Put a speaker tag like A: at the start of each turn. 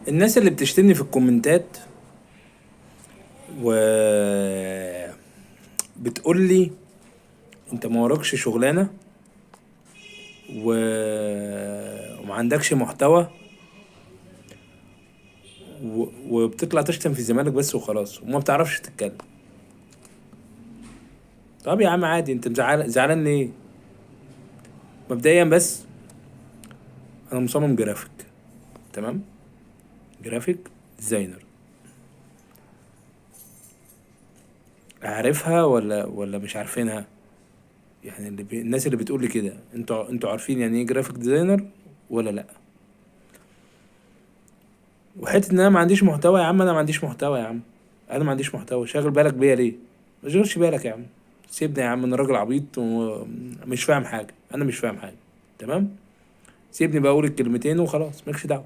A: الناس اللي بتشتمني في الكومنتات و بتقول لي انت ما وراكش شغلانه و... وما عندكش محتوى وبتطلع تشتم في الزمالك بس وخلاص وما بتعرفش تتكلم. طب يا عم عادي، انت زعلان ليه؟ مبدئيا بس انا مصمم جرافيك، تمام؟ جرافيك ديزاينر. عارفها ولا مش عارفينها؟ يعني الناس اللي بتقول لي كده، انتوا عارفين يعني ايه جرافيك ديزاينر ولا لا؟ وحته ان انا ما عنديش محتوى، يا عم انا ما عنديش محتوى يا عم. انا ما عنديش محتوى، شاغل بالك بيا ليه؟ ما تشغلش بالك يا عم. سيبني يا عم، انا راجل عبيط ومش فاهم حاجه، انا مش فاهم حاجه. تمام؟ سيبني بقى اقول الكلمتين وخلاص، مالكش دعوه.